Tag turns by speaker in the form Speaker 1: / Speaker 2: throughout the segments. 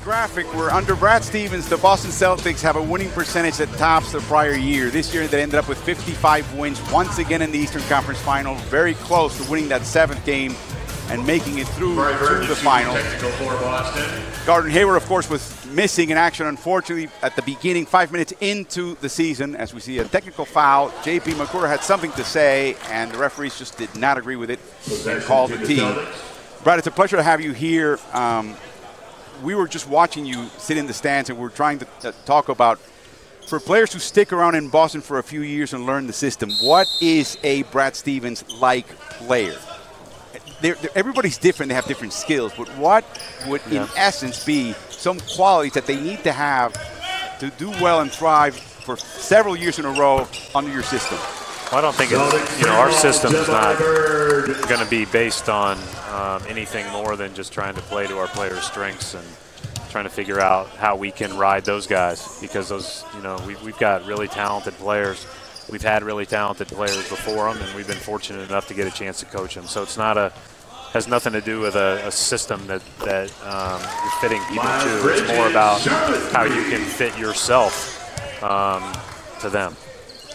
Speaker 1: graphic where under Brad Stevens, the Boston Celtics have a winning percentage that tops the prior year. This year they ended up with 55 wins, once again in the Eastern Conference Final, very close to winning that 7th game and making it through to the final. Gordon Hayward, of course, was missing in action, unfortunately, at the beginning, 5 minutes into the season, as we see a technical foul. J.P. McClure had something to say, and the referees just did not agree with it and called the team. Brad, it's a pleasure to have you here. We were just watching you sit in the stands, and we're trying to talk about, for players who stick around in Boston for a few years and learn the system, what is a Brad Stevens-like player? Everybody's different, they have different skills, but what would in essence be some qualities that they need to have to do well and thrive for several years in a row under your system?
Speaker 2: Well, I don't think our system is not going to be based on anything more than just trying to play to our players' strengths and trying to figure out how we can ride those guys, because those, we've got really talented players. We've had really talented players before them, and we've been fortunate enough to get a chance to coach them. So it's not has nothing to do with a system that you're fitting people to. It's more about how you can fit yourself to them.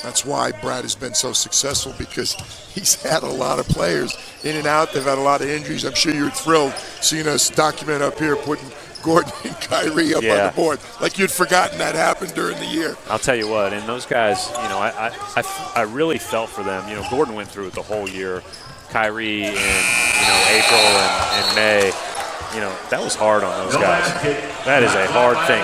Speaker 3: That's why Brad has been so successful, because he's had a lot of players in and out. They've had a lot of injuries. I'm sure you're thrilled seeing us document up here, putting Gordon and Kyrie up on the board. Like you'd forgotten that happened during the year.
Speaker 2: I'll tell you what, and those guys, I really felt for them. Gordon went through it the whole year. Kyrie in, April and May. That was hard on those guys. That is a hard thing.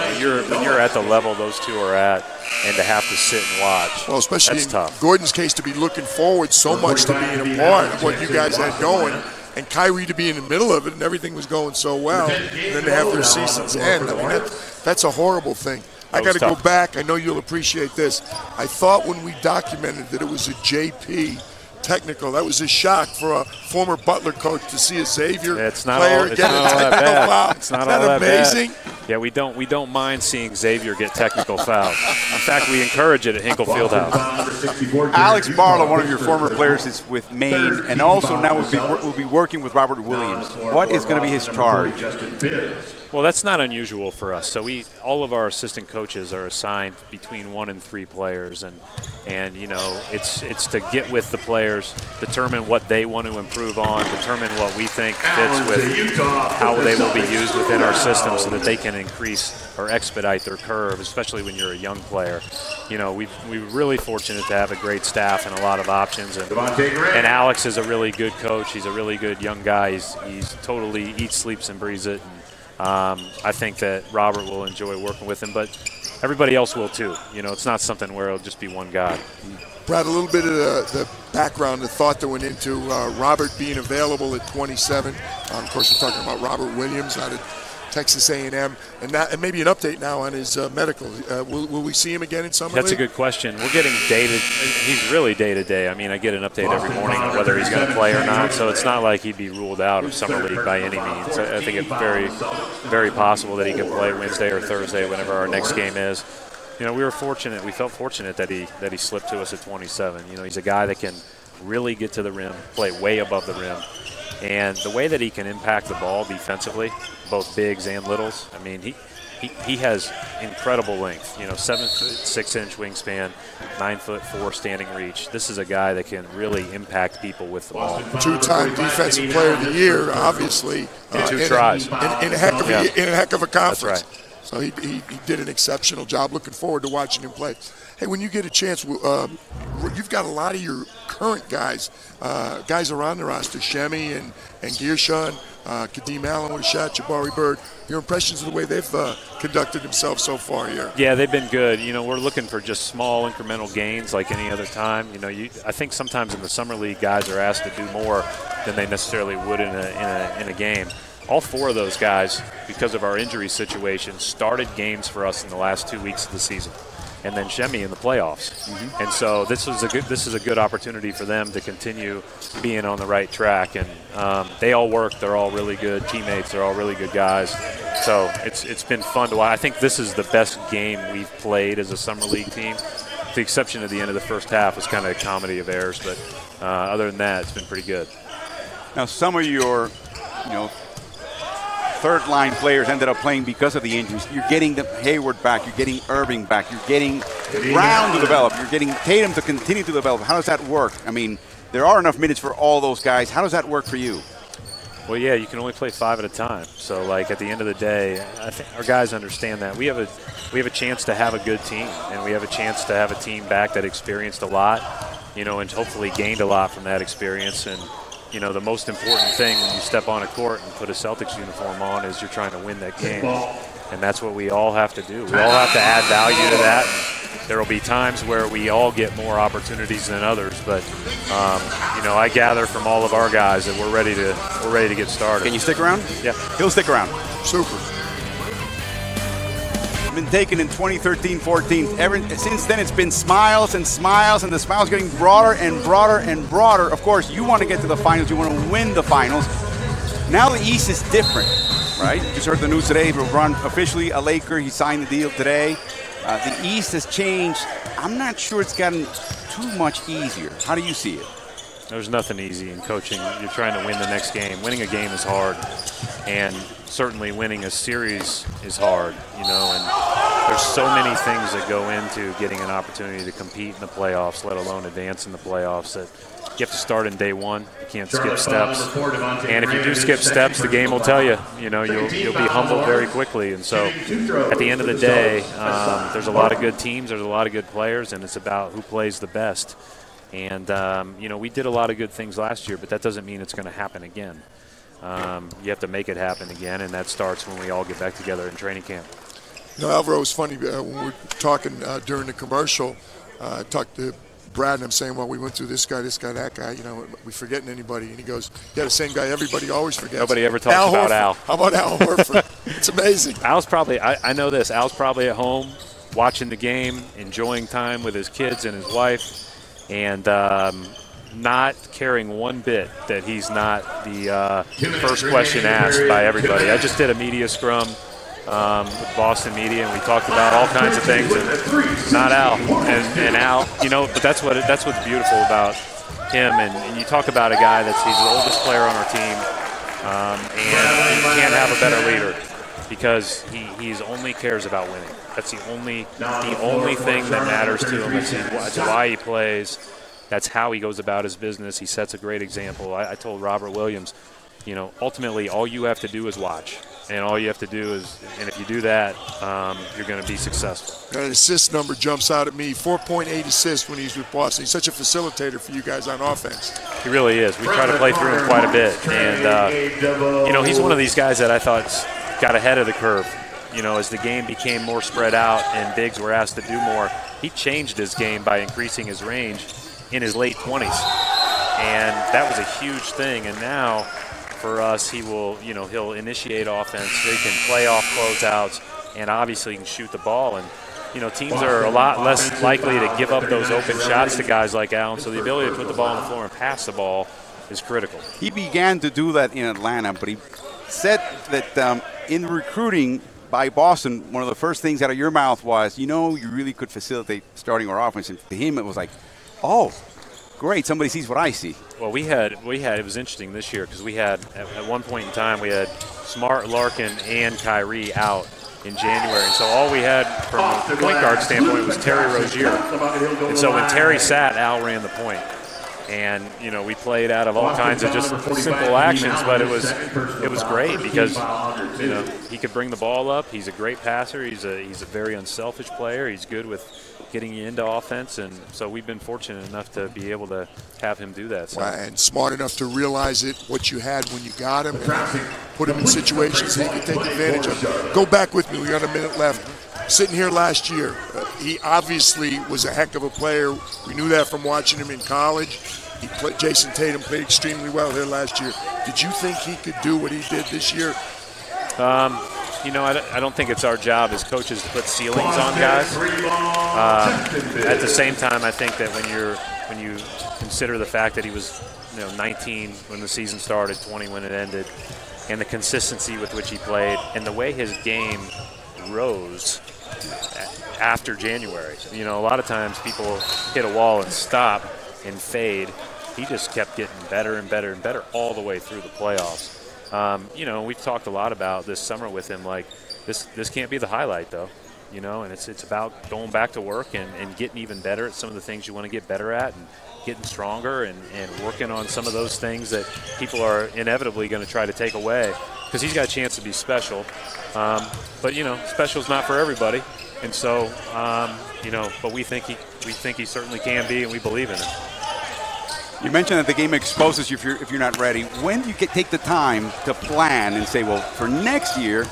Speaker 2: When you're at the level those two are at, and to have to sit and watch.
Speaker 3: Well, especially
Speaker 2: that's
Speaker 3: in
Speaker 2: tough.
Speaker 3: Gordon's case, to be looking forward so much to being a part of what you guys had going, and Kyrie to be in the middle of it, and everything was going so well, and then to have their seasons end. I mean, that's a horrible thing. I got to go back. I know you'll appreciate this. I thought when we documented that it was a JP technical, that was a shock for a former Butler coach to see a Xavier player get a technical foul.
Speaker 2: It's not all that
Speaker 3: amazing?
Speaker 2: Bad. Yeah, we don't mind seeing Xavier get technical fouls. In fact, we encourage it at Hinkle Fieldhouse.
Speaker 1: Alex Barlow, one of your former players, is with Maine, and also now will be working with Robert Williams. What is going to be his charge?
Speaker 2: Well, that's not unusual for us. So all of our assistant coaches are assigned between 1 and 3 players, and it's to get with the players, determine what they want to improve on, determine what we think fits with how they will be used within our system, so that they can increase or expedite their curve, especially when you're a young player. We're really fortunate to have a great staff and a lot of options, and Alex is a really good coach. He's a really good young guy. He's totally eats, sleeps, and breathes it. I think that Robert will enjoy working with him, but everybody else will too. It's not something where it'll just be one guy.
Speaker 3: Brad, a little bit of the background, the thought that went into Robert being available at 27. Of course, we're talking about Robert Williams out of Texas A&M, and maybe an update now on his medical. Will we see him again in summer?
Speaker 2: That's a good question. We're getting he's really day-to-day. I mean, I get an update every morning on whether he's going to play or not, so it's not like he'd be ruled out of summer league by any means. I think it's very, very possible that he could play Wednesday or Thursday, whenever our next game is. We felt fortunate that he slipped to us at 27. He's a guy that can really get to the rim, play way above the rim. And the way that he can impact the ball defensively, both bigs and littles, I mean, he has incredible length. 7'6" wingspan, 9'4" standing reach. This is a guy that can really impact people with the ball.
Speaker 3: 2-time Defensive Player of the Year, obviously.
Speaker 2: In 2 tries.
Speaker 3: In a heck of a conference.
Speaker 2: That's right.
Speaker 3: So he did an exceptional job. Looking forward to watching him play. Hey, when you get a chance, you've got a lot of your current guys are on the roster, Shemi and Gearshawn, Kadeem Allen with a shot, Jabari Bird. Your impressions of the way they've conducted themselves so far here?
Speaker 2: Yeah, they've been good. We're looking for just small incremental gains like any other time. I think sometimes in the summer league, guys are asked to do more than they necessarily would in a game. All 4 of those guys, because of our injury situation, started games for us in the last 2 weeks of the season, and then Shemi in the playoffs. And so this is a good opportunity for them to continue being on the right track. And they all work. They're all really good teammates. They're all really good guys. So it's been fun to watch. I think this is the best game we've played as a summer league team. With the exception of the end of the first half, was kind of a comedy of errors. But other than that, it's been pretty good.
Speaker 1: Now, some of your, third-line players ended up playing because of the injuries. You're getting the Hayward back. You're getting Irving back. You're getting Brown to develop. You're getting Tatum to continue to develop. How does that work? I mean, there are enough minutes for all those guys. How does that work for you?
Speaker 2: Well, yeah, you can only play 5 at a time. So, like, at the end of the day, I think our guys understand that. We have a chance to have a good team, and we have a chance to have a team back that experienced a lot, you know, and hopefully gained a lot from that experience. And, you know, the most important thing when you step on a court and put a Celtics uniform on is you're trying to win that game. And that's what we all have to do. We all have to add value to that. There will be times where we all get more opportunities than others, but you know, I gather from all of our guys that we're ready to get started.
Speaker 1: Can you stick around?
Speaker 2: Yeah,
Speaker 1: he'll stick around.
Speaker 3: Super.
Speaker 1: Been taken in 2013-14. Since then, it's been smiles and smiles, and the smiles getting broader and broader and broader. Of course, you want to get to the finals. You want to win the finals. Now the East is different, right? You just heard the news today. LeBron officially a Laker. He signed the deal today. The East has changed. I'm not sure it's gotten too much easier. How do you see it?
Speaker 2: There's nothing easy in coaching. You're trying to win the next game. Winning a game is hard, and certainly winning a series is hard, you know, and there's so many things that go into getting an opportunity to compete in the playoffs, let alone advance in the playoffs, that you have to start in day one. You can't skip steps. And if you do skip steps, the game will tell you, you know, you'll be humbled very quickly. And so at the end of the day, there's a lot of good teams, there's a lot of good players, and it's about who plays the best. And, you know, we did a lot of good things last year, but that doesn't mean it's going to happen again. You have to make it happen again, and that starts when we all get back together in training camp.
Speaker 3: You know, Alvaro, was funny when we were talking during the commercial. I talked to Brad, and I'm saying, well, we went through this guy, that guy. You know, we forgetting anybody? And he goes, yeah, the same guy everybody always forgets.
Speaker 2: Nobody ever talks about Al.
Speaker 3: How about Al Horford? It's amazing.
Speaker 2: Al's probably, I know this, Al's probably at home watching the game, enjoying time with his kids and his wife, and not caring one bit that he's not the first question asked by everybody. I just did a media scrum with Boston media, and we talked about all kinds of things, and not Al. And Al, you know, but that's what's beautiful about him. And you talk about a guy he's the oldest player on our team, and you can't have a better leader because he's only cares about winning. That's the only thing that matters to him. That's why he plays. That's how he goes about his business. He sets a great example. I told Robert Williams, you know, ultimately all you have to do is watch. And all you have to do is, and if you do that, you're going to be successful.
Speaker 3: That assist number jumps out at me. 4.8 assists when he's with Boston. He's such a facilitator for you guys on offense.
Speaker 2: He really is. We try to play through him quite a bit. And, you know, he's one of these guys that I thought got ahead of the curve. You know, as the game became more spread out and bigs were asked to do more, he changed his game by increasing his range in his late 20s. And that was a huge thing. And now, for us, he'll initiate offense. He can play off closeouts, and obviously he can shoot the ball. And, you know, teams are a lot less likely to give up those open shots to guys like Allen. So the ability to put the ball on the floor and pass the ball is critical.
Speaker 1: He began to do that in Atlanta, but he said that in recruiting by Boston, one of the first things out of your mouth was, you know, you really could facilitate starting our offense. And to him, it was like, oh, great, somebody sees what I see.
Speaker 2: Well, it was interesting this year because we had, at one point in time, we had Smart, Larkin, and Kyrie out in January. And so all we had from a point guard standpoint was Terry Rozier. And so when Terry sat, Al ran the point. And, you know, we played out of all kinds of just simple actions, but it was great because, you know, he could bring the ball up. He's a great passer. He's a very unselfish player. He's good with getting you into offense, and so we've been fortunate enough to be able to have him do that. So.
Speaker 3: And smart enough to realize what you had when you got him and put him in situations that he could take advantage of. Go back with me. We got a minute left. Sitting here last year, he obviously was a heck of a player. We knew that from watching him in college. Jason Tatum played extremely well here last year. Did you think he could do what he did this year?
Speaker 2: You know, I don't think it's our job as coaches to put ceilings on guys. At the same time, I think that when you consider the fact that he was, you know, 19 when the season started, 20 when it ended, and the consistency with which he played, and the way his game rose after January. You know, a lot of times people hit a wall and stop and fade. He just kept getting better and better and better all the way through the playoffs. You know, we've talked a lot about this summer with him, like this can't be the highlight though, you know, and it's about going back to work and getting even better at some of the things you want to get better at, and getting stronger and working on some of those things that people are inevitably going to try to take away, because he's got a chance to be special. But you know, special's not for everybody, and so you know, but we think he certainly can be, and we believe in him.
Speaker 1: You mentioned that the game exposes you if you're not ready. When do you take the time to plan and say, well, for next year,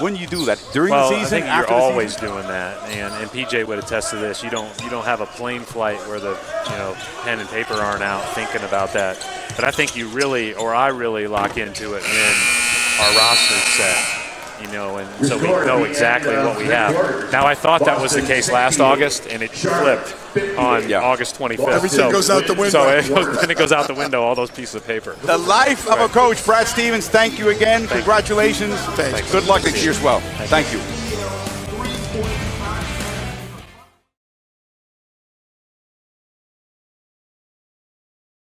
Speaker 1: when do you do that? During the season?
Speaker 2: I think
Speaker 1: after
Speaker 2: you're
Speaker 1: the
Speaker 2: always
Speaker 1: season?
Speaker 2: doing that, and PJ would attest to this. You don't have a plane flight where the pen and paper aren't out thinking about that. But I think you really, or I really, lock into it when our roster's set. You know, and so we know exactly what we have. Now, I thought that was the case last August, and it flipped on August 25th.
Speaker 3: Everything goes out the window.
Speaker 2: So it goes out the window, all those pieces of paper.
Speaker 1: The life of a coach. Brad Stevens, thank you again. Congratulations.
Speaker 3: Thanks.
Speaker 1: Good luck next year as well. Thank you.